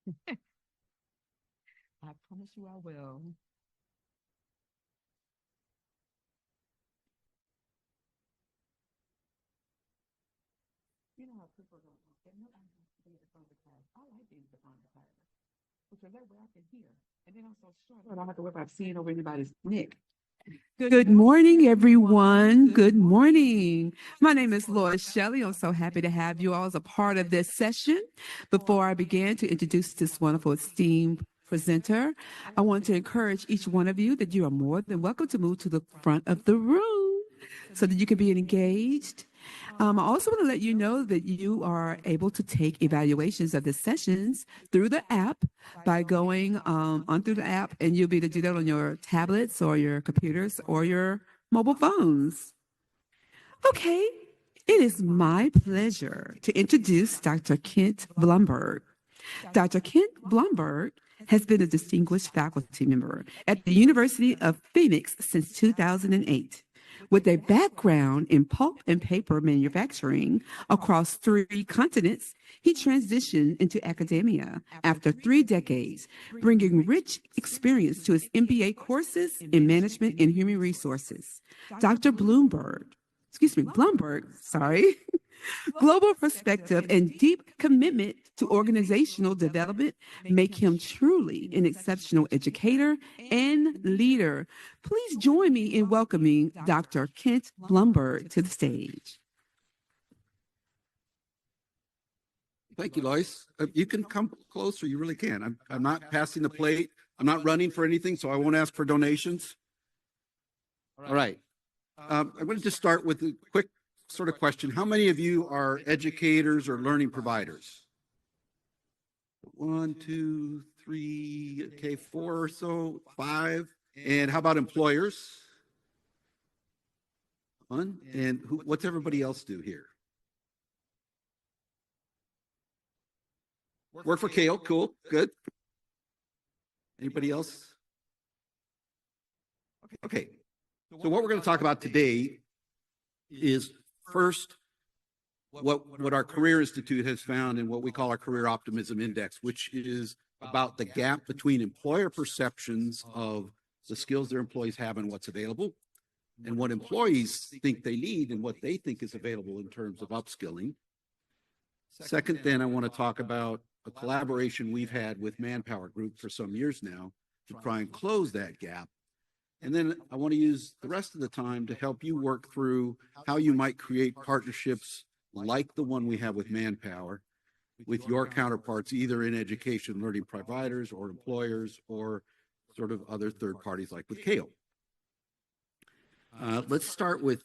I promise you I will. You know how people go, "Well, no, I have to be at the front of the class." I like being at the front of the class because that way I can hear. And then I'm so short, I don't have to worry about seeing over anybody's neck. Good morning, everyone. Good morning. My name is Lois Shelley. I'm so happy to have you all as a part of this session. Before I begin to introduce this wonderful esteemed presenter, I want to encourage each one of you that you are more than welcome to move to the front of the room so that you can be engaged. I also want to let you know that you are able to take evaluations of the sessions through the app by going on through the app, and you'll be able to do that on your tablets or your computers or your mobile phones. Okay, it is my pleasure to introduce Dr. Kent Blumberg. Dr. Kent Blumberg has been a distinguished faculty member at the University of Phoenix since 2008. With a background in pulp and paper manufacturing across 3 continents, he transitioned into academia after 3 decades, bringing rich experience to his MBA courses in management and human resources. Dr. Blumberg, sorry, global perspective and deep commitment to organizational development make him truly an exceptional educator and leader. Please join me in welcoming Dr. Kent Blumberg to the stage. Thank you, Lois. You can come closer. You really can. I'm not passing the plate. I'm not running for anything, so I won't ask for donations. All right. I'm going to just start with a quick sort of question. How many of you are educators or learning providers? 1, 2, 3, okay, 4 or so, 5. And how about employers? 1. And what's everybody else do here? Work for Kale, cool, good. Anybody else? Okay. So what we're going to talk about today is first what our Career Institute has found in what we call our Career Optimism Index, which is about the gap between employer perceptions of the skills their employees have and what's available, and what employees think they need and what they think is available in terms of upskilling. Second, then I want to talk about a collaboration we've had with Manpower Group for some years now to try and close that gap. And then I want to use the rest of the time to help you work through how you might create partnerships like the one we have with Manpower with your counterparts, either in education learning providers or employers or sort of other third parties like with Kale. Let's start with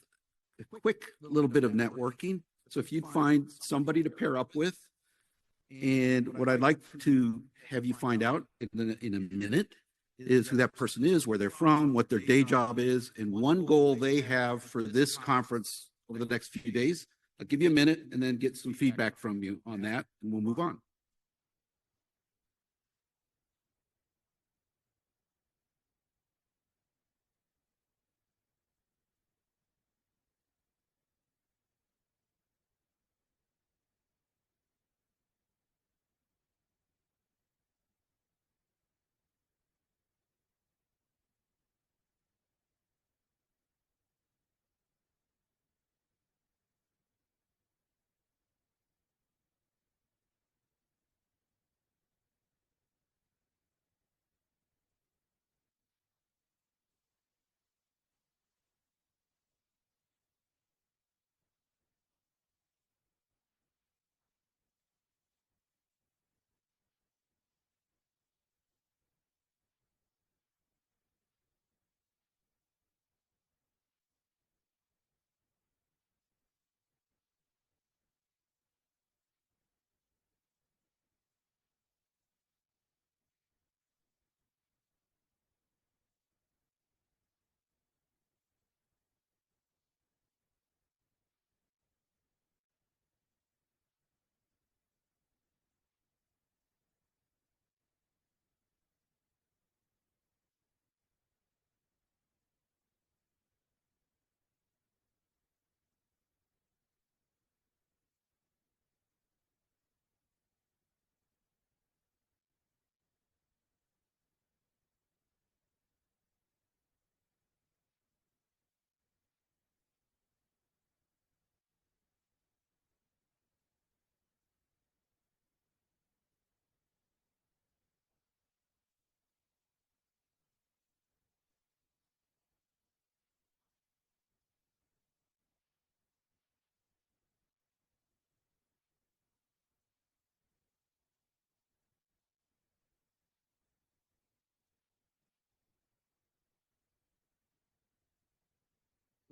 a quick little bit of networking. So if you'd find somebody to pair up with, and what I'd like to have you find out in a minute is who that person is, where they're from, what their day job is, and one goal they have for this conference over the next few days. I'll give you a minute and then get some feedback from you on that, and we'll move on.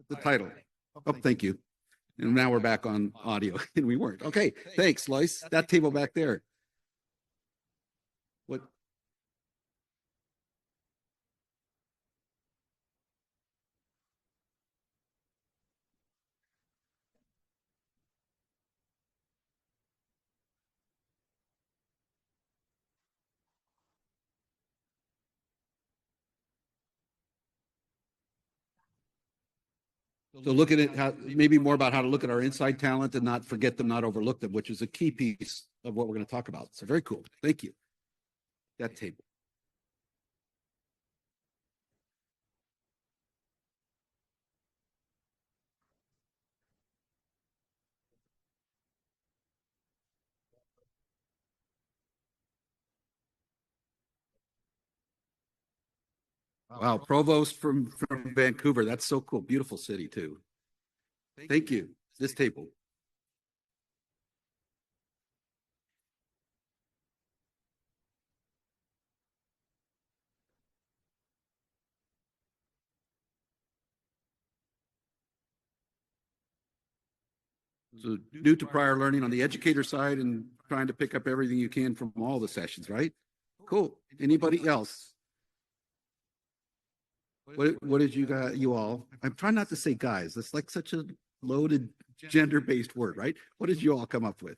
the title. Oh, thank you. And now we're back on audio and we weren't. Okay, thanks, Lois. That table back there. What? So looking at how, maybe more about how to look at our inside talent and not forget them, not overlook them, which is a key piece of what we're going to talk about. So very cool. Thank you. That table. Wow, Provost from Vancouver. That's so cool. Beautiful city too. Thank you. This table. So new to prior learning on the educator side and trying to pick up everything you can from all the sessions, right? Cool. Anybody else? What did you all? I'm trying not to say guys. That's like such a loaded gender-based word, right? What did you all come up with?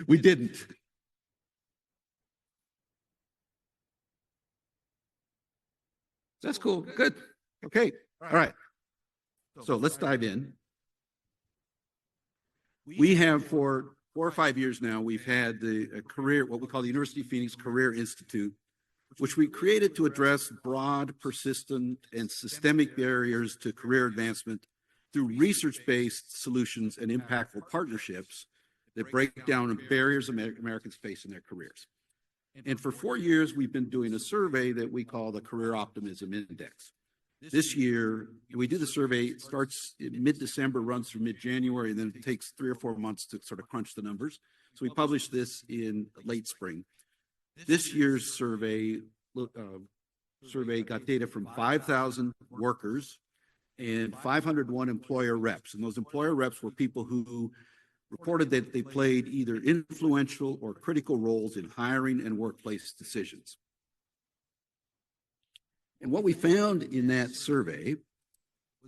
We didn't. That's cool. Good. Okay. All right. So let's dive in. We have for 4 or 5 years now, we've had the career, what we call the University of Phoenix Career Institute, which we created to address broad, persistent, and systemic barriers to career advancement through research-based solutions and impactful partnerships that break down the barriers Americans face in their careers. And for 4 years, we've been doing a survey that we call the Career Optimism Index. This year, we do the survey, it starts in mid-December, runs through mid-January, and then it takes 3 or 4 months to sort of crunch the numbers. So we published this in late spring. This year's survey got data from 5,000 workers and 501 employer reps. And those employer reps were people who reported that they played either influential or critical roles in hiring and workplace decisions. And what we found in that survey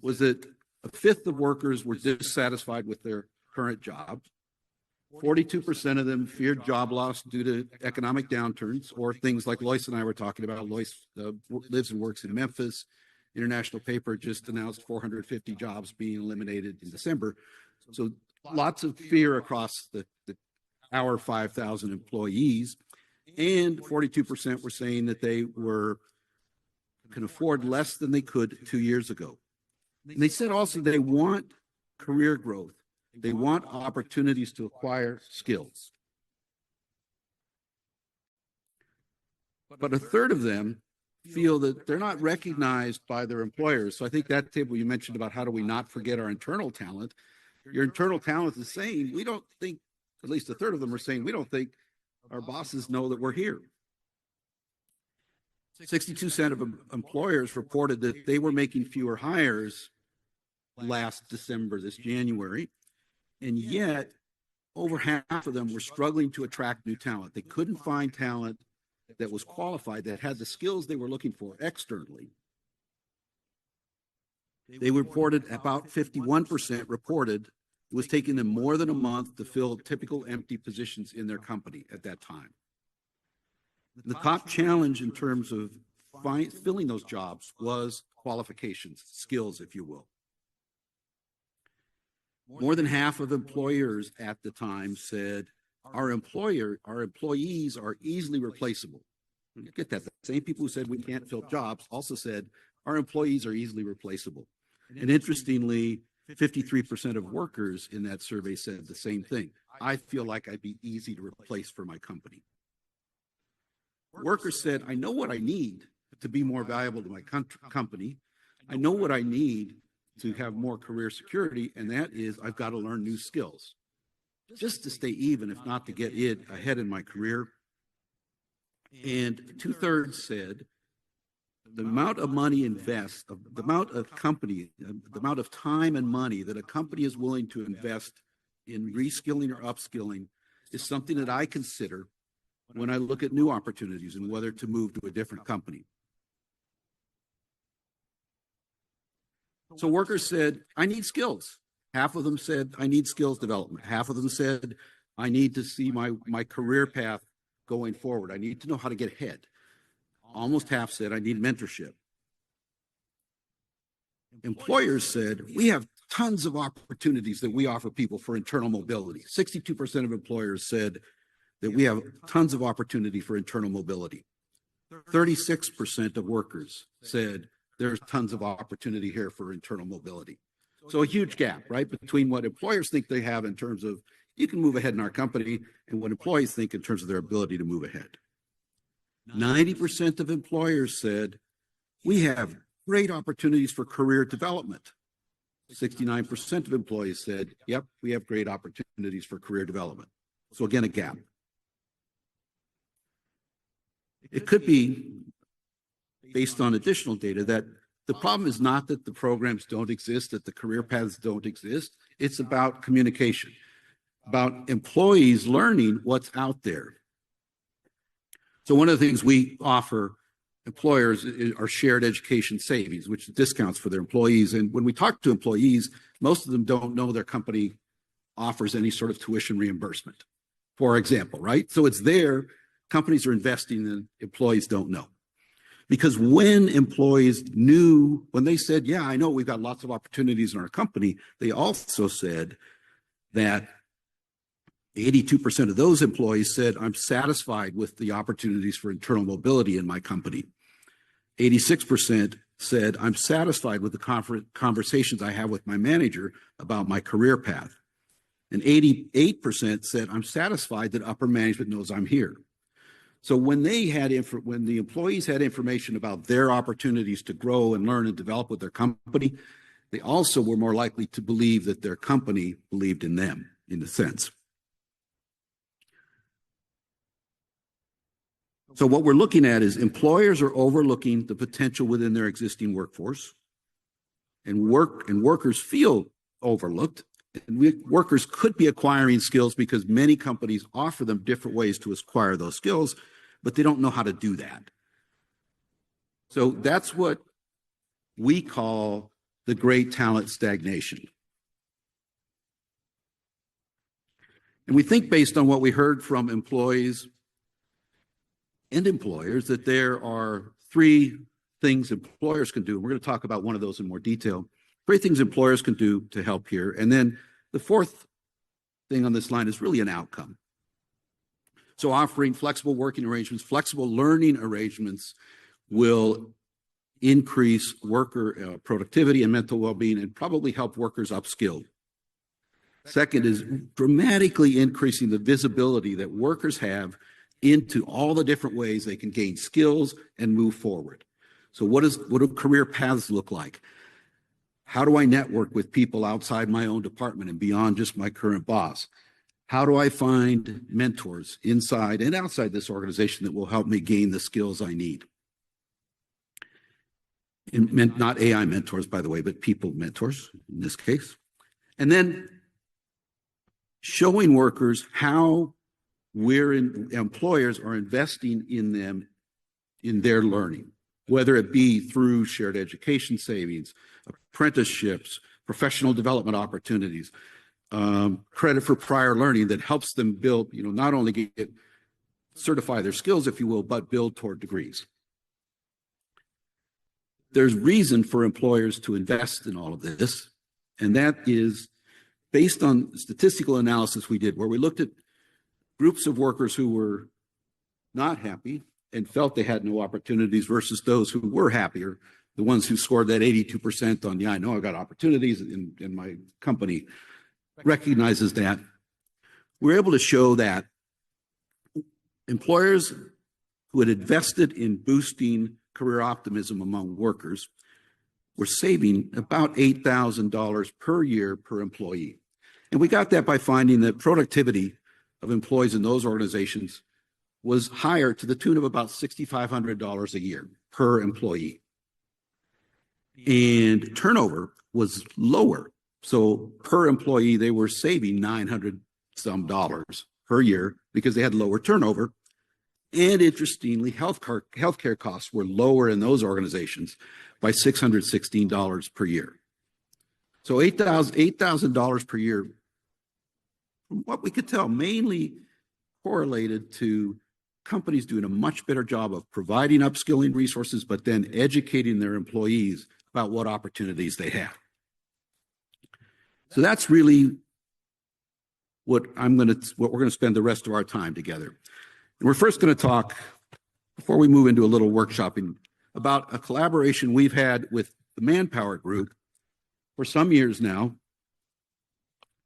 was that a fifth of workers were dissatisfied with their current jobs. 42% of them feared job loss due to economic downturns or things like Lois and I were talking about. Lois lives and works in Memphis. International paper just announced 450 jobs being eliminated in December. So lots of fear across our 5,000 employees. And 42% were saying that they can afford less than they could 2 years ago. And they said also they want career growth. They want opportunities to acquire skills. But a third of them feel that they're not recognized by their employers. So I think that table you mentioned about how do we not forget our internal talent, your internal talent is saying, we don't think, at least a third of them are saying, we don't think our bosses know that we're here. 62% of employers reported that they were making fewer hires last December, this January. And yet, over half of them were struggling to attract new talent. They couldn't find talent that was qualified, that had the skills they were looking for externally. They reported, about 51% reported it was taking them more than a month to fill typical empty positions in their company at that time. The top challenge in terms of filling those jobs was qualifications, skills, if you will. More than half of employers at the time said our employees are easily replaceable. You get that. The same people who said we can't fill jobs also said our employees are easily replaceable. And interestingly, 53% of workers in that survey said the same thing. I feel like I'd be easy to replace for my company. Workers said, I know what I need to be more valuable to my company. I know what I need to have more career security, and that is I've got to learn new skills just to stay even, if not to get ahead in my career. And 2/3 said the amount of money the amount of the amount of time and money that a company is willing to invest in reskilling or upskilling is something that I consider when I look at new opportunities and whether to move to a different company. So workers said, I need skills. Half of them said, I need skills development. Half of them said, I need to see my career path going forward. I need to know how to get ahead. Almost half said, I need mentorship. Employers said, we have tons of opportunities that we offer people for internal mobility. 62% of employers said that we have tons of opportunity for internal mobility. 36% of workers said there's tons of opportunity here for internal mobility. So a huge gap, right, between what employers think they have in terms of you can move ahead in our company and what employees think in terms of their ability to move ahead. 90% of employers said we have great opportunities for career development. 69% of employees said, yep, we have great opportunities for career development. So again, a gap. It could be based on additional data that the problem is not that the programs don't exist, that the career paths don't exist. It's about communication, about employees learning what's out there. So one of the things we offer employers are shared education savings, which discounts for their employees. And when we talk to employees, most of them don't know their company offers any sort of tuition reimbursement, for example, right? So it's there. Companies are investing in, employees don't know. Because when employees knew, when they said, yeah, I know we've got lots of opportunities in our company, they also said that 82% of those employees said, I'm satisfied with the opportunities for internal mobility in my company. 86% said, I'm satisfied with the conversations I have with my manager about my career path. And 88% said, I'm satisfied that upper management knows I'm here. So when when the employees had information about their opportunities to grow and learn and develop with their company, they also were more likely to believe that their company believed in them, in a sense. So what we're looking at is employers are overlooking the potential within their existing workforce, and workers feel overlooked. And workers could be acquiring skills because many companies offer them different ways to acquire those skills, but they don't know how to do that. So that's what we call the great talent stagnation. And we think, based on what we heard from employees and employers, that there are three things employers can do. And we're going to talk about one of those in more detail. Three things employers can do to help here. And then the fourth thing on this line is really an outcome. So offering flexible working arrangements, flexible learning arrangements will increase worker productivity and mental well-being and probably help workers upskill. Second is dramatically increasing the visibility that workers have into all the different ways they can gain skills and move forward. So what do career paths look like? How do I network with people outside my own department and beyond just my current boss? How do I find mentors inside and outside this organization that will help me gain the skills I need? And not AI mentors, by the way, but people mentors in this case. And then showing workers how employers are investing in them, in their learning, whether it be through shared education savings, apprenticeships, professional development opportunities, credit for prior learning that helps them build, not only certify their skills, if you will, but build toward degrees. There's reason for employers to invest in all of this, and that is based on statistical analysis we did, where we looked at groups of workers who were not happy and felt they had no opportunities versus those who were happier, the ones who scored that 82% on, yeah, I know I've got opportunities in my company, recognizes that. We're able to show that employers who had invested in boosting career optimism among workers were saving about $8,000 per year per employee. And we got that by finding that productivity of employees in those organizations was higher to the tune of about $6,500 a year per employee. And turnover was lower. So per employee, they were saving $900 some per year because they had lower turnover. And interestingly, healthcare costs were lower in those organizations by $616 per year. So $8,000 per year, from what we could tell, mainly correlated to companies doing a much better job of providing upskilling resources, but then educating their employees about what opportunities they have. So that's really what we're going to spend the rest of our time together. And we're first going to talk, before we move into a little workshopping, about a collaboration we've had with the Manpower Group for some years now.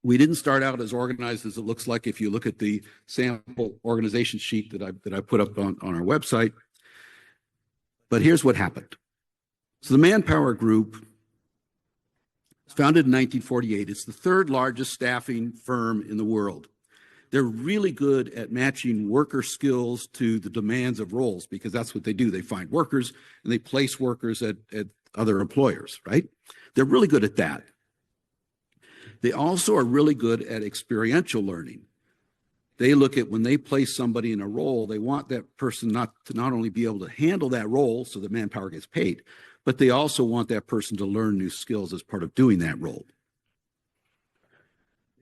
We didn't start out as organized as it looks like if you look at the sample organization sheet that I put up on our website. But here's what happened. So the Manpower Group was founded in 1948. It's the third largest staffing firm in the world. They're really good at matching worker skills to the demands of roles because that's what they do. They find workers and they place workers at other employers, right? They're really good at that. They also are really good at experiential learning. They look at when they place somebody in a role, they want that person not only be able to handle that role so that Manpower gets paid, but they also want that person to learn new skills as part of doing that role.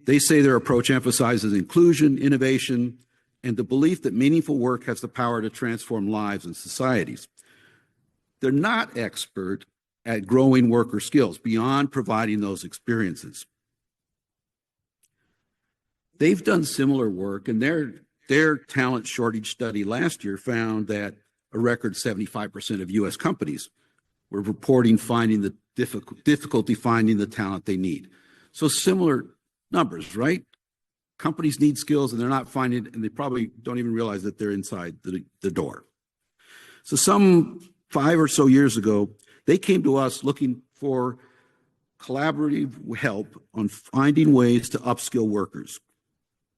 They say their approach emphasizes inclusion, innovation, and the belief that meaningful work has the power to transform lives and societies. They're not expert at growing worker skills beyond providing those experiences. They've done similar work, and their talent shortage study last year found that a record 75% of U.S. companies were reporting finding the difficulty finding the talent they need. So similar numbers, right? Companies need skills and they're not finding it, and they probably don't even realize that they're inside the door. So some 5 or so years ago, they came to us looking for collaborative help on finding ways to upskill workers.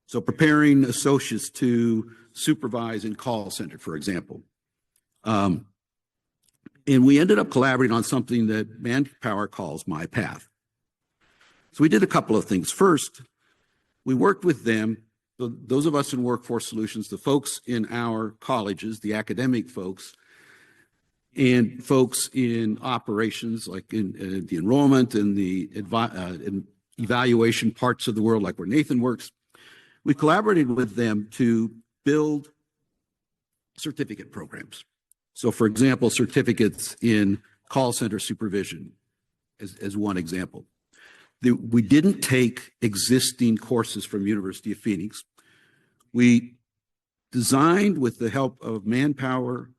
So preparing associates to supervise in call center, for example. And we ended up collaborating on something that Manpower calls My Path. So we did a couple of things. First, we worked with them, those of us in Workforce Solutions, the folks in our colleges, the academic folks, and folks in operations, like in the enrollment and the evaluation parts of the world, like where Nathan works. We collaborated with them to build certificate programs. So, for example, certificates in call center supervision as one example. We didn't take existing courses from University of Phoenix. We designed, with the help of Manpower,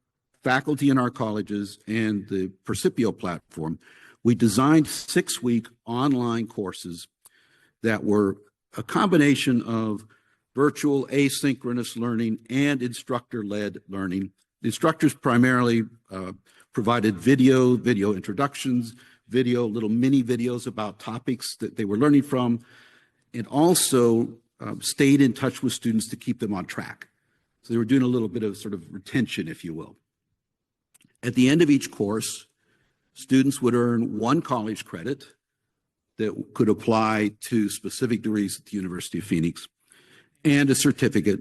faculty in our colleges, and the Percipio platform, we designed 6-week online courses that were a combination of virtual asynchronous learning and instructor-led learning. The instructors primarily provided video introductions, little mini videos about topics that they were learning from, and also stayed in touch with students to keep them on track. So they were doing a little bit of sort of retention, if you will. At the end of each course, students would earn 1 college credit that could apply to specific degrees at the University of Phoenix, and a certificate.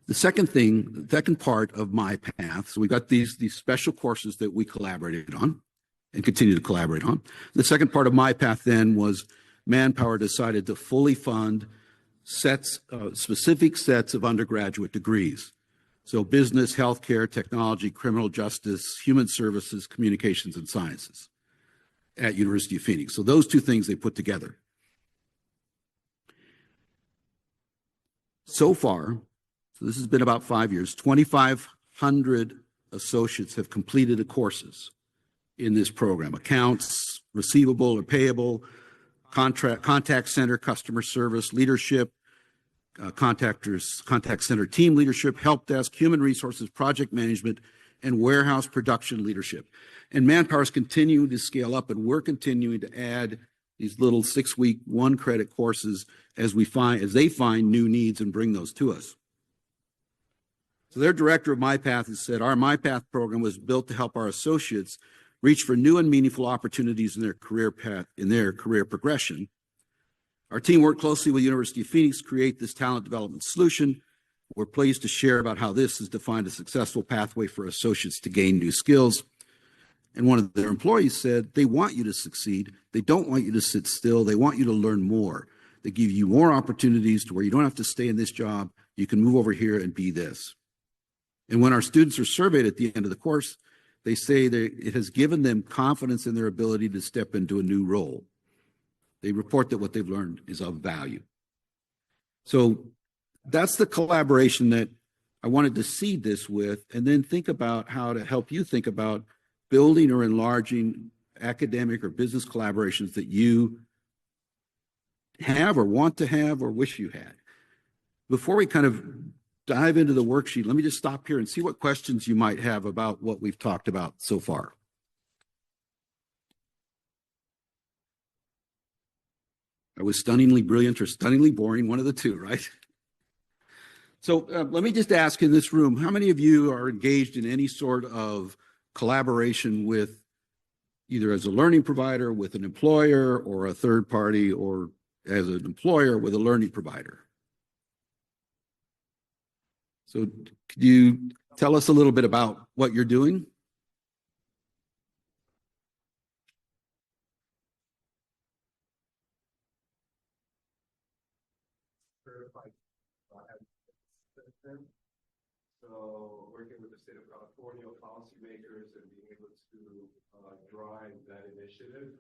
The second part of My Path, so we got these special courses that we collaborated on and continue to collaborate on. The second part of My Path then was Manpower decided to fully fund specific sets of undergraduate degrees. So business, healthcare, technology, criminal justice, human services, communications, and sciences at University of Phoenix. So those 2 things they put together. So far, so this has been about 5 years, 2,500 associates have completed the courses in this program. Accounts, receivable or payable, contact center, customer service, leadership, contact center team leadership, help desk, human resources, project management, and warehouse production leadership. And Manpower is continuing to scale up, and we're continuing to add these little 6-week 1-credit courses as they find new needs and bring those to us. So their director of MyPath has said, our MyPath program was built to help our associates reach for new and meaningful opportunities in their career path, in their career progression. Our team worked closely with University of Phoenix to create this talent development solution. We're pleased to share about how this has defined a successful pathway for associates to gain new skills. And one of their employees said, they want you to succeed. They don't want you to sit still. They want you to learn more. They give you more opportunities to where you don't have to stay in this job. You can move over here and be this. And when our students are surveyed at the end of the course, they say that it has given them confidence in their ability to step into a new role. They report that what they've learned is of value. So that's the collaboration that I wanted to seed this with, and then think about how to help you think about building or enlarging academic or business collaborations that you have or want to have or wish you had. Before we kind of dive into the worksheet, let me just stop here and see what questions you might have about what we've talked about so far. I was stunningly brilliant or stunningly boring, one of the two, right? So let me just ask in this room, how many of you are engaged in any sort of collaboration with either as a learning provider with an employer or a third party, or as an employer with a learning provider? So could you tell us a little bit about what you're doing? So working with the state of California policymakers and being able to drive that initiative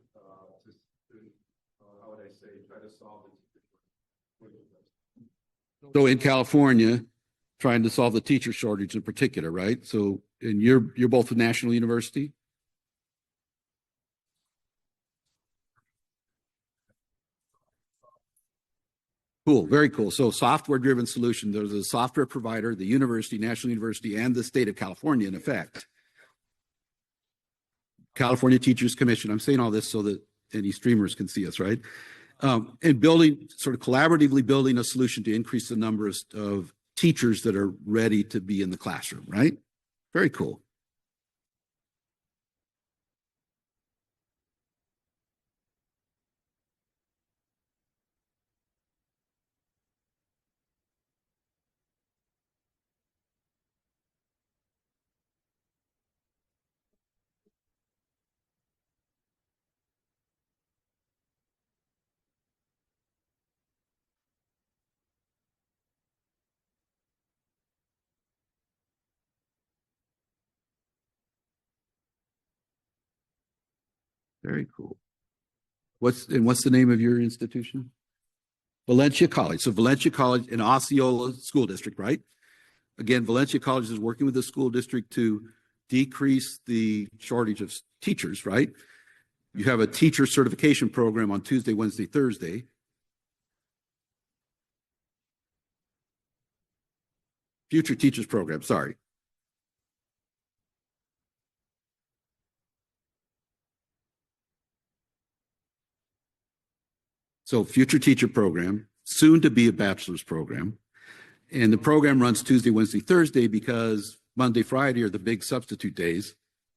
how would I say, try to solve it. So in California, trying to solve the teacher shortage in particular, right? So, and you're both a national university? Cool, very cool. So software-driven solution, there's a software provider, the university, National University, and the state of California, in effect. California Teachers Commission. I'm saying all this so that any streamers can see us, right? And building, sort of collaboratively building a solution to increase the number of teachers that are ready to be in the classroom, right? Very cool. Very cool. What's the name of your institution? Valencia College. So Valencia College in Osceola School District, right? Again, Valencia College is working with the school district to decrease the shortage of teachers, right? You have a teacher certification program on Tuesday, Wednesday, Thursday. Future Teachers Program, sorry. So Future Teacher Program, soon to be a bachelor's program. And the program runs Tuesday, Wednesday, Thursday because Monday, Friday are the big substitute days.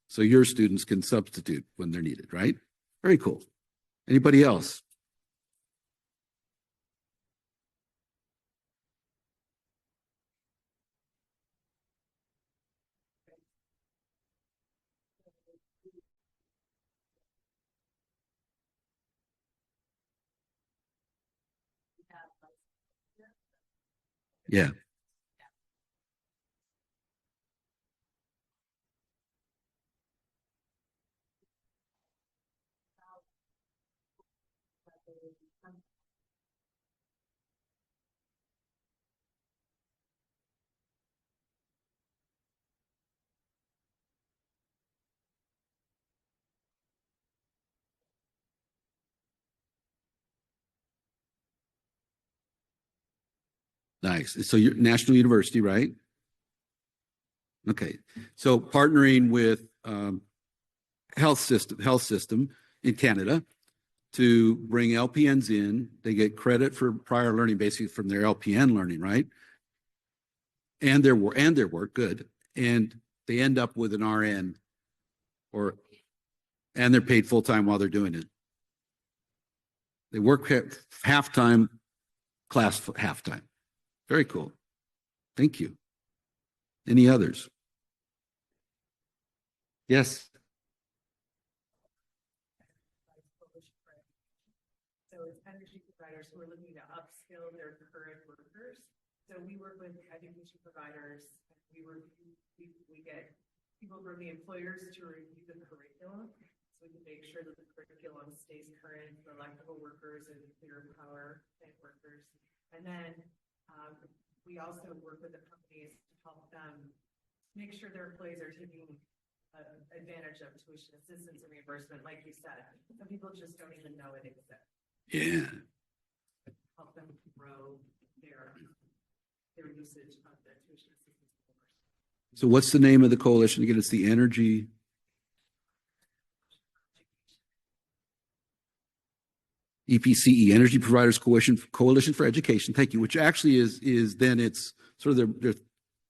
So your students can substitute when they're needed, right? Very cool. Anybody else? Yeah. Nice. So you're National University, right? Okay. So partnering with health system in Canada to bring LPNs in. They get credit for prior learning basically from their LPN learning, right? and their work, good, and they end up with an RN, and they're paid full time while they're doing it. They work half time, class half time. Very cool. Thank you. Any others? Yes. So it's energy providers who are looking to upskill their current workers. So we work with education providers. We get people from the employers to review the curriculum. So we can make sure that the curriculum stays current for electrical workers and clear power plant workers. And then we also work with the companies to help them make sure their employees are taking advantage of tuition assistance and reimbursement. Like you said, some people just don't even know it exists. Yeah. Help them grow their usage of the tuition assistance reimbursement. So what's the name of the coalition again? It's the Energy. EPCE, Energy Providers Coalition for Education. Thank you. Which actually is then it's sort of there are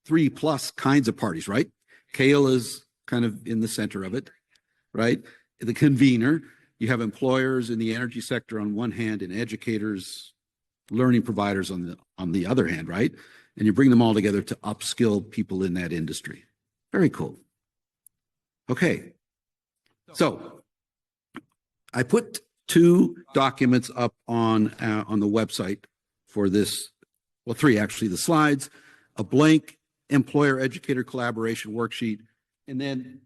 3+ kinds of parties, right? Kale is kind of in the center of it, right? The convener. You have employers in the energy sector on one hand, and educators, learning providers on the other hand, right? And you bring them all together to upskill people in that industry. Very cool. Okay. So I put 2 documents up on the website for this, well, 3 actually, the slides, a blank employer educator collaboration worksheet, and then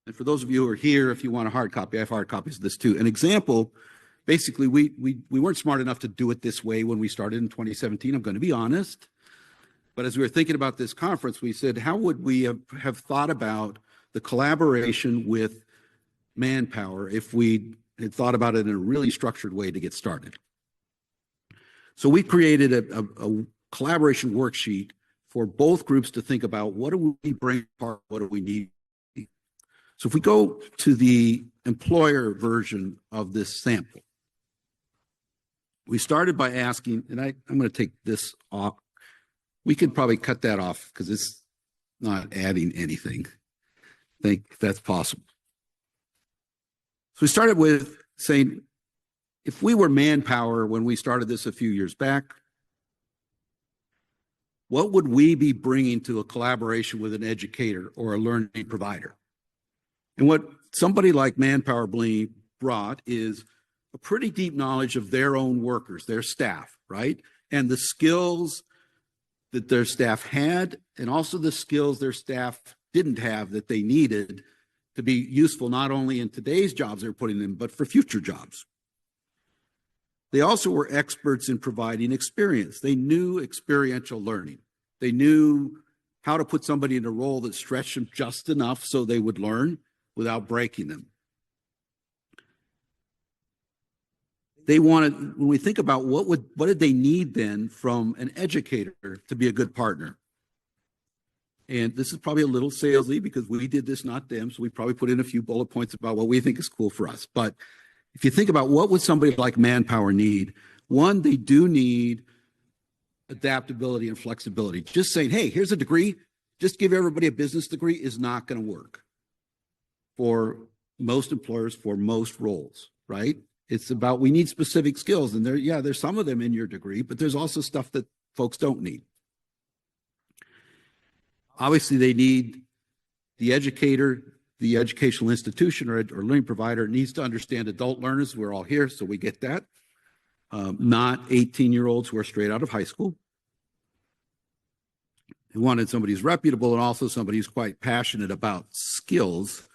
and for those of you who are here, if you want a hard copy, I have hard copies of this too. An example, basically, we weren't smart enough to do it this way when we started in 2017. I'm going to be honest. But as we were thinking about this conference, we said, how would we have thought about the collaboration with Manpower if we had thought about it in a really structured way to get started? So we created a collaboration worksheet for both groups to think about, what do we bring apart, what do we need? So if we go to the employer version of this sample, we started by asking, and I'm going to take this off. We could probably cut that off because it's not adding anything. I think that's possible. So we started with saying, if we were Manpower when we started this a few years back, what would we be bringing to a collaboration with an educator or a learning provider? And what somebody like Manpower brought is a pretty deep knowledge of their own workers, their staff, right? And the skills that their staff had, and also the skills their staff didn't have that they needed to be useful not only in today's jobs they're putting in, but for future jobs. They also were experts in providing experience. They knew experiential learning. They knew how to put somebody in a role that stretched them just enough so they would learn without breaking them. They wanted, when we think about what did they need then from an educator to be a good partner? And this is probably a little salesy because we did this, not them. So we probably put in a few bullet points about what we think is cool for us. But if you think about what would somebody like Manpower need, one, they do need adaptability and flexibility. Just saying, hey, here's a degree, just give everybody a business degree is not going to work for most employers, for most roles, right? It's about, we need specific skills, and there's some of them in your degree, but there's also stuff that folks don't need. Obviously, they need the educator, the educational institution or learning provider needs to understand adult learners. We're all here, so we get that. Not 18-year-olds who are straight out of high school. We wanted somebody who's reputable and also somebody who's quite passionate about skills,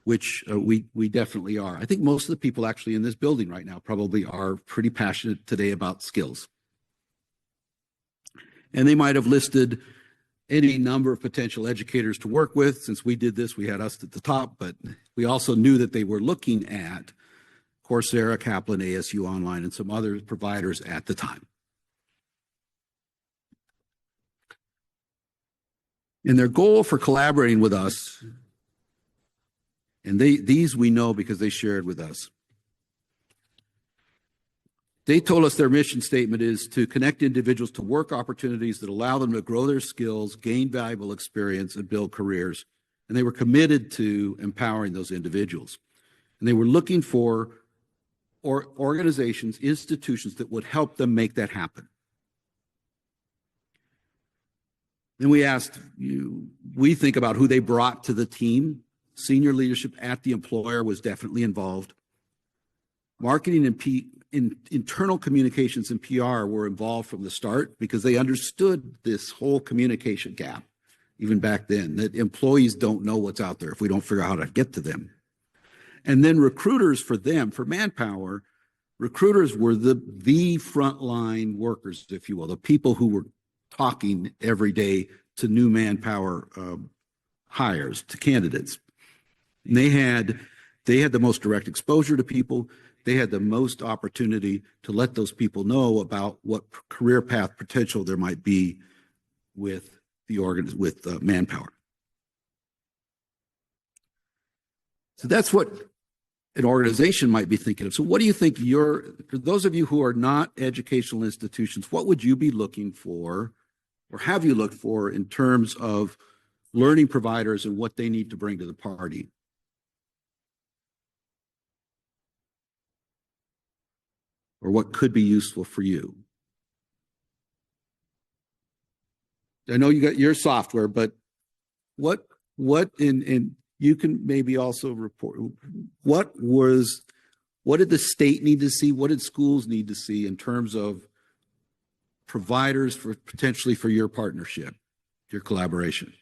which we definitely are. I think most of the people actually in this building right now probably are pretty passionate today about skills. And they might have listed any number of potential educators to work with. Since we did this, we had us at the top, but we also knew that they were looking at Coursera, Kaplan, ASU Online, and some other providers at the time. And their goal for collaborating with us, and these we know because they shared with us, They told us their mission statement is to connect individuals to work opportunities that allow them to grow their skills, gain valuable experience, and build careers. And they were committed to empowering those individuals. And they were looking for organizations, institutions that would help them make that happen. Then we asked we think about who they brought to the team. Senior leadership at the employer was definitely involved. Marketing and internal communications and PR were involved from the start because they understood this whole communication gap, even back then, that employees don't know what's out there if we don't figure out how to get to them. And then recruiters for them, for Manpower, recruiters were the frontline workers, if you will, the people who were talking every day to new Manpower hires, to candidates. And they had the most direct exposure to people. They had the most opportunity to let those people know about what career path potential there might be with Manpower. So that's what an organization might be thinking of. So what do you think for those of you who are not educational institutions, what would you be looking for, or have you looked for, in terms of learning providers and what they need to bring to the party? Or what could be useful for you? I know you got your software, but what in you can maybe also report what did the state need to see? What did schools need to see in terms of providers for potentially for your partnership, your collaboration?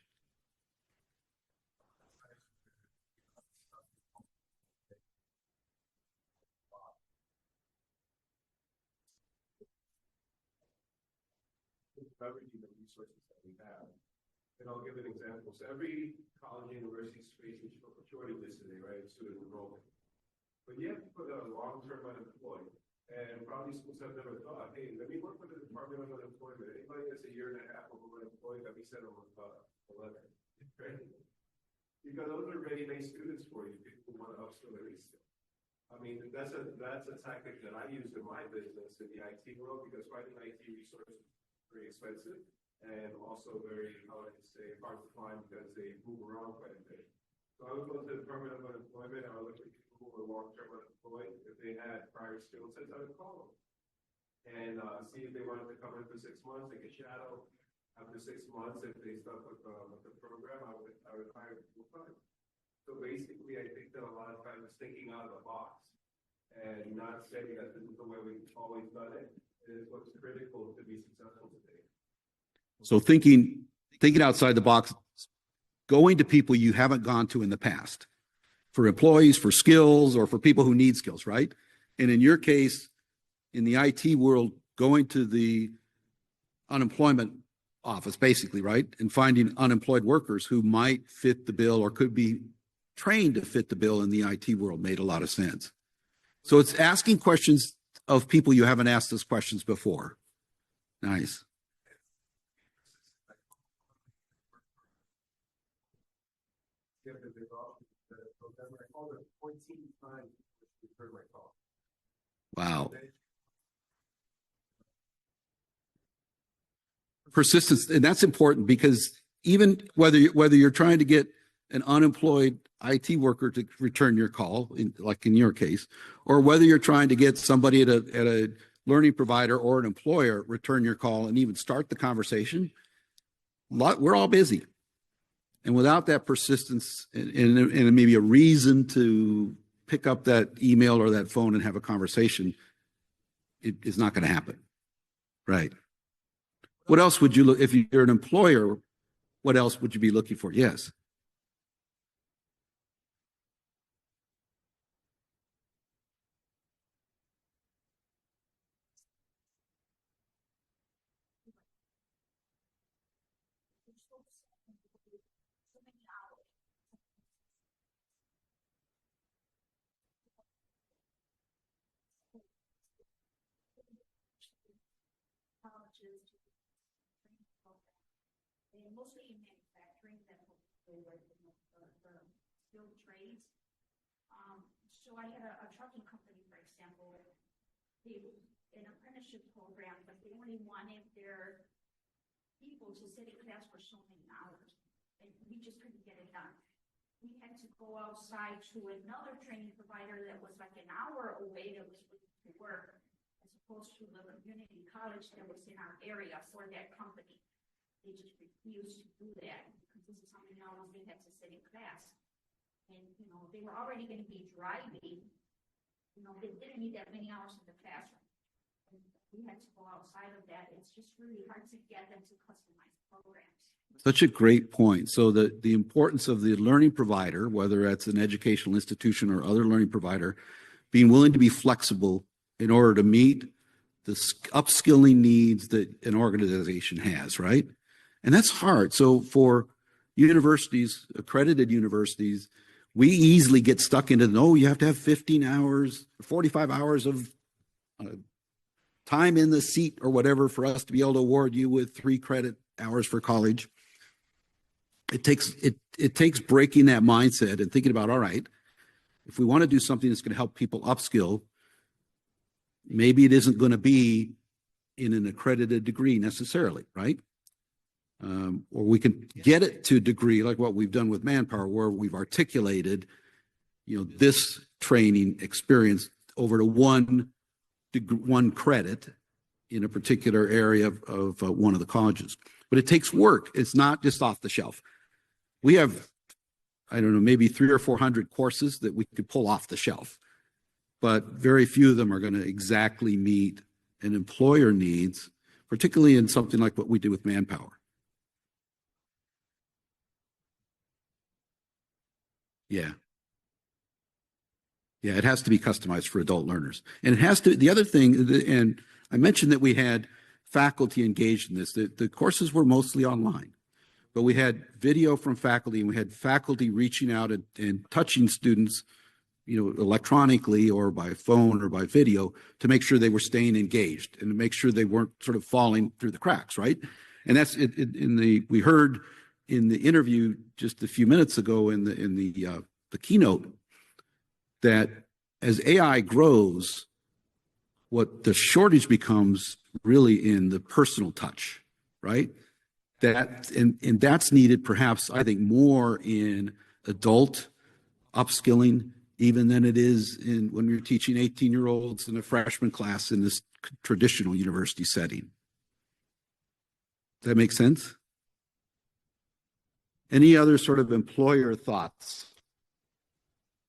Leveraging the resources that we have. And I'll give an example. So every college and university is facing shortage this today, right? Student enrollment. But you have to put a long-term unemployed. And probably schools have never thought, hey, let me work with the Department of Unemployment. Anybody that's a year and a half of unemployed, let me send them a letter. Right? Because those are ready-made students for you, people who want to upskill and reskill. I mean, that's a tactic that I use in my business in the IT world, because finding IT resources is very expensive and also very, how would I say, hard to find because they move around quite a bit. So I would go to the Department of Unemployment. I would look at people who were long-term unemployed. If they had prior skill sets, I would call them and see if they wanted to come in for 6 months. They could shadow. After 6 months, if they stuck with the program, I would hire full time. So basically, I think that a lot of times thinking out of the box and not saying that this is the way we've always done it is what's critical to be successful today. So thinking outside the box, going to people you haven't gone to in the past, for employees, for skills, or for people who need skills, right? And in your case, in the IT world, going to the unemployment office, basically, right? And finding unemployed workers who might fit the bill or could be trained to fit the bill in the IT world made a lot of sense. So it's asking questions of people you haven't asked those questions before. Nice. Wow. Persistence, and that's important, because even whether you're trying to get an unemployed IT worker to return your call, like in your case, or whether you're trying to get somebody at a learning provider or an employer return your call and even start the conversation, we're all busy. And without that persistence and maybe a reason to pick up that email or that phone and have a conversation, it is not going to happen. Right. What else would you look, if you're an employer, what else would you be looking for? Yes. And mostly in manufacturing, that's what they work in the skilled trades. So I had a trucking company, for example. an apprenticeship program, but they only wanted their people to sit in class for so many hours. And we just couldn't get it done. We had to go outside to another training provider that was like an hour away that was willing to work, as opposed to the community college that was in our area for that company. They just refused to do that because this is how many hours they had to sit in class. And, you know, they were already going to be driving. You know, they didn't need that many hours in the classroom. And we had to go outside of that. It's just really hard to get them to customize programs. Such a great point. So the importance of the learning provider, whether that's an educational institution or other learning provider, being willing to be flexible in order to meet the upskilling needs that an organization has, right? And that's hard. So for universities, accredited universities, we easily get stuck into, no, you have to have 15 hours, 45 hours of time in the seat or whatever for us to be able to award you with 3 credit hours for college. It takes breaking that mindset and thinking about, all right, if we want to do something that's going to help people upskill, maybe it isn't going to be in an accredited degree necessarily, right? Or we can get it to a degree like what we've done with Manpower, where we've articulated, you know, this training experience over to one credit in a particular area of one of the colleges. But it takes work. It's not just off the shelf. We have, I don't know, maybe 300 or 400 courses that we could pull off the shelf, but very few of them are going to exactly meet an employer needs, particularly in something like what we did with Manpower. Yeah. Yeah, it has to be customized for adult learners. And it has to, the other thing, and I mentioned that we had faculty engaged in this. The courses were mostly online, but we had video from faculty and we had faculty reaching out and touching students, you know, electronically or by phone or by video to make sure they were staying engaged and to make sure they weren't sort of falling through the cracks, right? And that's we heard in the interview just a few minutes ago in the keynote that as AI grows, what the shortage becomes really in the personal touch, right? And that's needed perhaps, I think, more in adult upskilling even than it is in when you're teaching 18-year-olds in a freshman class in this traditional university setting. Does that make sense? Any other sort of employer thoughts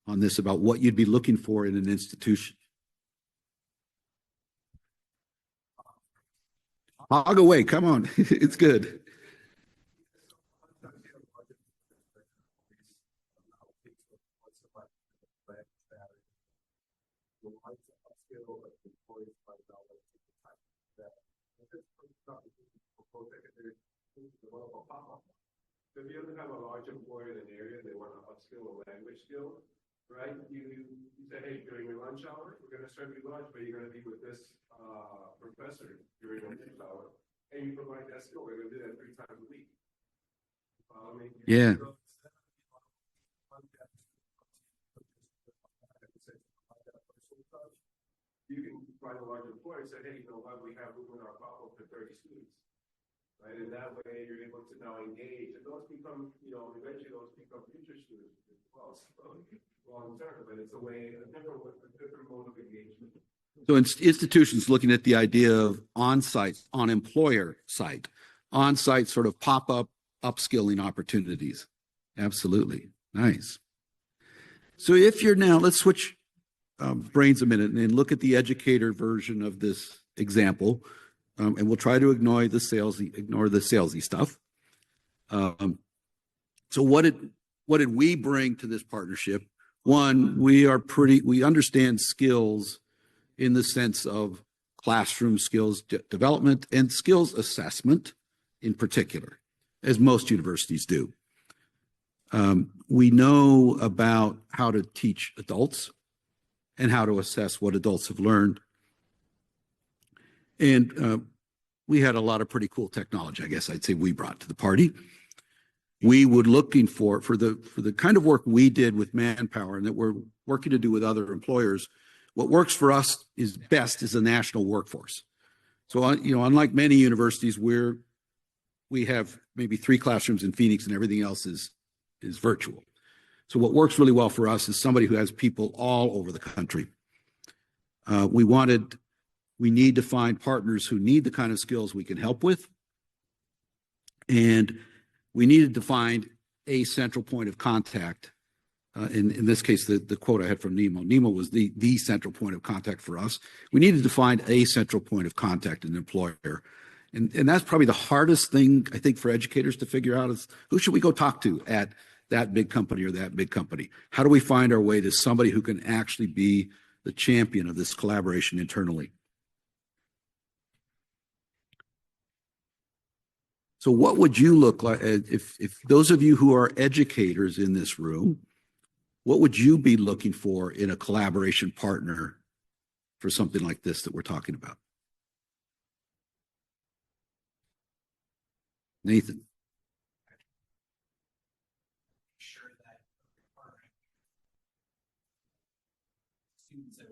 on this about what you'd be looking for in an institution? Hog away, come on, it's good. So if you ever have a large employer in an area, they want to upskill a language skill, right? You say, hey, during your lunch hour, we're going to serve you lunch, but you're going to be with this professor during your lunch hour, and you provide that skill. We're going to do that 3 times a week. Follow me? Yeah. You can find a large employer and say, hey, you know what, we have room in our problem for 30 students. Right, and that way you're able to now engage, and those become, you know, eventually those become future students as well, so long term. But it's a different mode of engagement. So institutions looking at the idea of on-site, on employer site, on-site sort of pop-up upskilling opportunities. Absolutely. Nice. So if you're now, let's switch brains a minute and look at the educator version of this example. And we'll try to ignore the salesy stuff. So what did we bring to this partnership? One, we understand skills in the sense of classroom skills development and skills assessment in particular, as most universities do. We know about how to teach adults and how to assess what adults have learned. And we had a lot of pretty cool technology, I guess I'd say, we brought to the party. We were looking for the kind of work we did with Manpower and that we're working to do with other employers. what works for us is best is a national workforce. So, unlike many universities where we have maybe 3 classrooms in Phoenix and everything else is virtual. So what works really well for us is somebody who has people all over the country. We need to find partners who need the kind of skills we can help with. And we needed to find a central point of contact. In this case, the quote I had from Nemo. Nemo was the central point of contact for us. We needed to find a central point of contact in an employer. And that's probably the hardest thing, I think, for educators to figure out is who should we go talk to at that big company or that big company? How do we find our way to somebody who can actually be the champion of this collaboration internally? So what would you look like if those of you who are educators in this room, what would you be looking for in a collaboration partner for something like this that we're talking about? Nathan. Sure that students that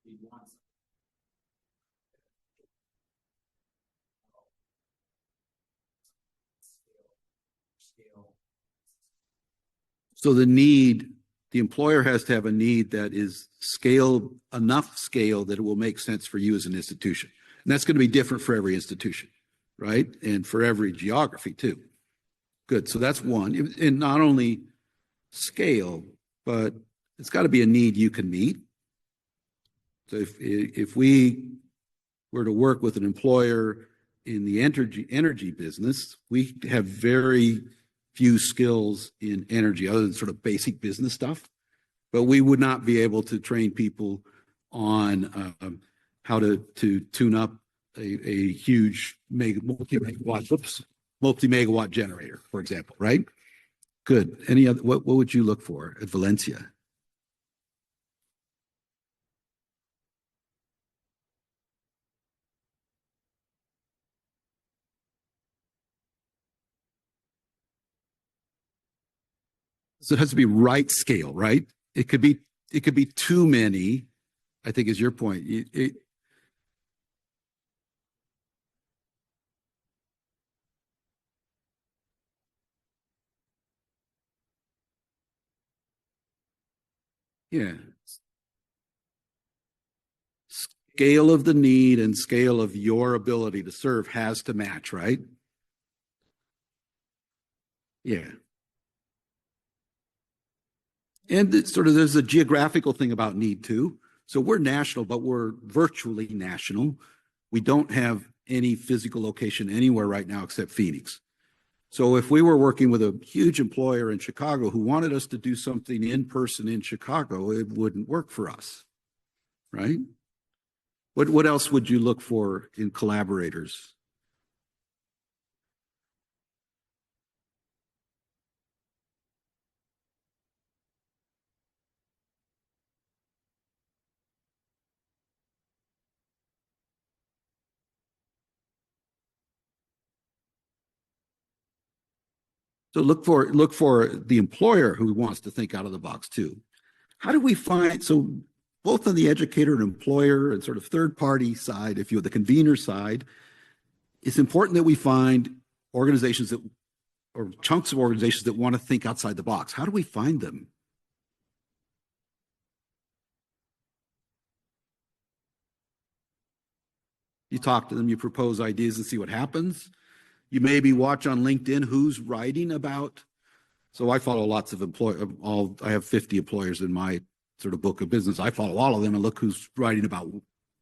we want scale. So the employer has to have a need that is enough scale that it will make sense for you as an institution. And that's going to be different for every institution, right? And for every geography too. Good. So that's one. And not only scale, but it's got to be a need you can meet. So if we were to work with an employer in the energy business, we have very few skills in energy other than sort of basic business stuff, but we would not be able to train people on how to tune up a huge multi-megawatt generator, for example, right? Good. Any other, what would you look for at Valencia? So it has to be right scale, right? It could be too many, I think is your point. Yeah. Scale of the need and scale of your ability to serve has to match, right? Yeah. And there's a geographical thing about need too. So we're national, but we're virtually national. We don't have any physical location anywhere right now except Phoenix. So if we were working with a huge employer in Chicago who wanted us to do something in person in Chicago, it wouldn't work for us, right? What else would you look for in collaborators? So look for the employer who wants to think out of the box too. How do we find, so both on the educator and employer and sort of third party side, if you're the convener side, it's important that we find organizations that, or chunks of organizations that want to think outside the box. How do we find them? You talk to them, you propose ideas and see what happens. You maybe watch on LinkedIn who's writing about. So I follow lots of I have 50 employers in my sort of book of business. I follow all of them and look who's writing about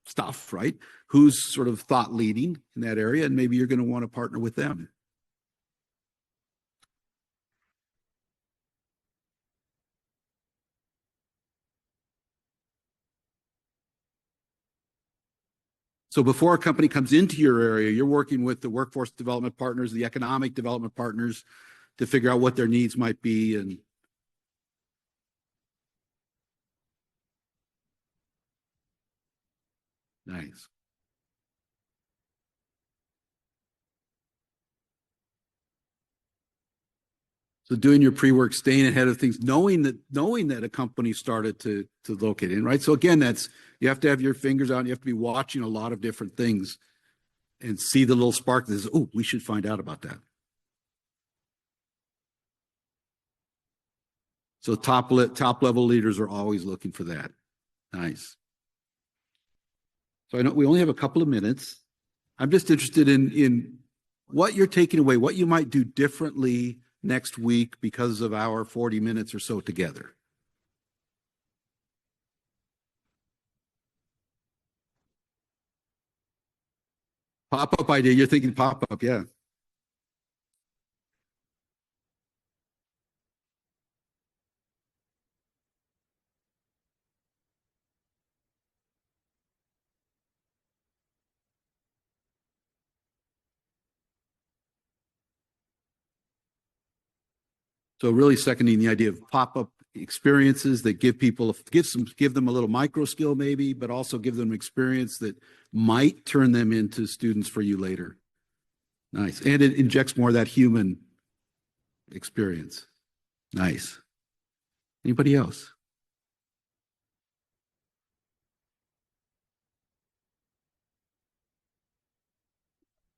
stuff, right? Who's sort of thought leading in that area, and maybe you're going to want to partner with them. So before a company comes into your area, you're working with the workforce development partners, the economic development partners to figure out what their needs might be. And nice. So doing your pre-work, staying ahead of things, knowing that a company started to locate in, right? So again, you have to have your fingers out. You have to be watching a lot of different things and see the little spark that says, oh, we should find out about that. So top level leaders are always looking for that. Nice. So I know we only have a couple of minutes. I'm just interested in what you're taking away, what you might do differently next week because of our 40 minutes or so together. Pop-up idea. You're thinking pop-up, yeah. So really seconding the idea of pop-up experiences that give them a little micro skill maybe, but also give them experience that might turn them into students for you later. Nice. And it injects more of that human experience. Nice. Anybody else?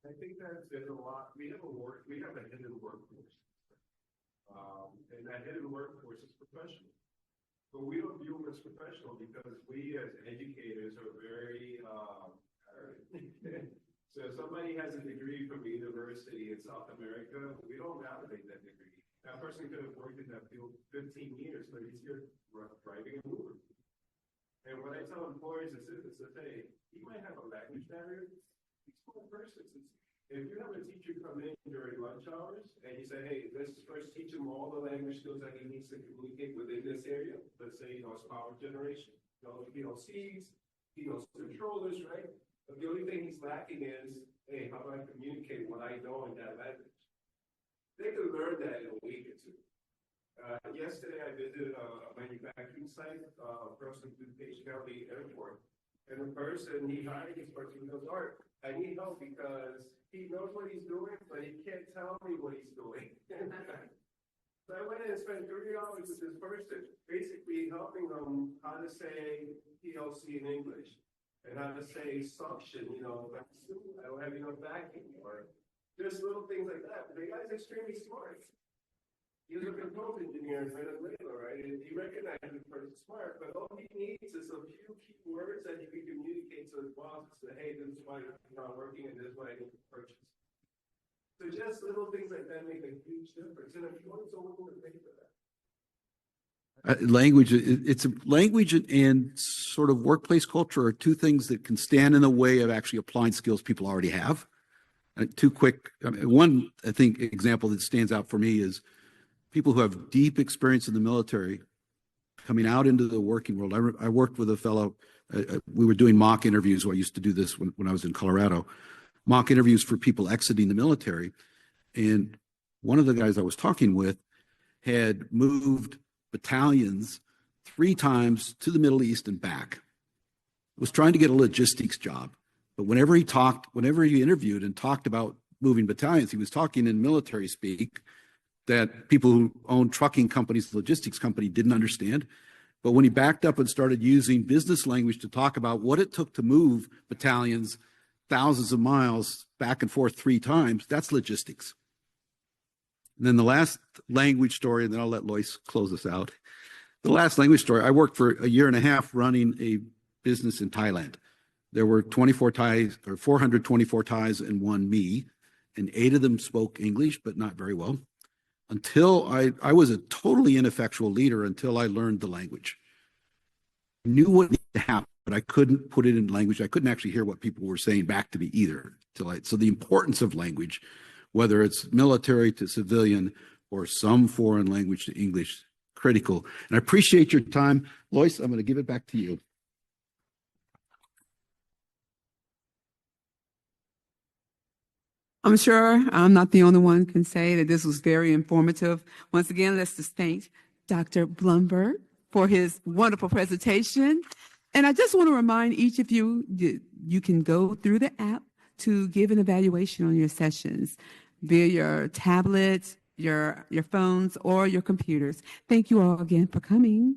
I think that there's a lot, we have a hidden workforce. And that hidden workforce is professional. But we don't view them as professional because we as educators are very, so if somebody has a degree from a university in South America, we don't validate that degree. That person could have worked in that field 15 years, but he's here driving an Uber. And what I tell employers is to say, he might have a language barrier. He's one person. If you have a teacher come in during lunch hours and you say, hey, let's first teach him all the language skills that he needs to communicate within this area. Let's say he knows power generation, he knows seeds, he knows controllers, right? But the only thing he's lacking is, hey, how do I communicate what I know in that language? They could learn that in a week or two. Yesterday, I visited a manufacturing site across the DuPage County Airport. And the person, he hired this person, he goes, Art, I need help because he knows what he's doing, but he can't tell me what he's doing. So I went in and spent 3 hours with this person, basically helping them how to say PLC in English and how to say suction, I don't have enough vacuum, or just little things like that. But the guy's extremely smart. He was a controls engineer in Venezuela, right? And he recognized the person's smart, but all he needs is a few key words that he can communicate to his boss and say, hey, this is why it's not working and this is what I need to purchase. So just little things like that make a huge difference. And employees are willing to pay for that. Language, language and sort of workplace culture are two things that can stand in the way of actually applying skills people already have. One, I think, example that stands out for me is people who have deep experience in the military coming out into the working world. I worked with a fellow, we were doing mock interviews. I used to do this when I was in Colorado, mock interviews for people exiting the military. And one of the guys I was talking with had moved battalions 3 times to the Middle East and back. Was trying to get a logistics job. But whenever he interviewed and talked about moving battalions, he was talking in military speak that people who own trucking companies, logistics company, didn't understand. But when he backed up and started using business language to talk about what it took to move battalions thousands of miles back and forth 3 times, that's logistics. And then the last language story, and then I'll let Lois close us out. The last language story, I worked for a year and a half running a business in Thailand. There were 24 Thais, or 424 Thais and 1 me, and 8 of them spoke English, but not very well. Until I was a totally ineffectual leader until I learned the language. I knew what needed to happen, but I couldn't put it in language. I couldn't actually hear what people were saying back to me either. So the importance of language, whether it's military to civilian or some foreign language to English, critical. And I appreciate your time. Lois, I'm going to give it back to you. I'm sure I'm not the only one who can say that this was very informative. Once again, let's just thank Dr. Blumberg for his wonderful presentation. And I just want to remind each of you that you can go through the app to give an evaluation on your sessions via your tablet, your phones or your computers. Thank you all again for coming.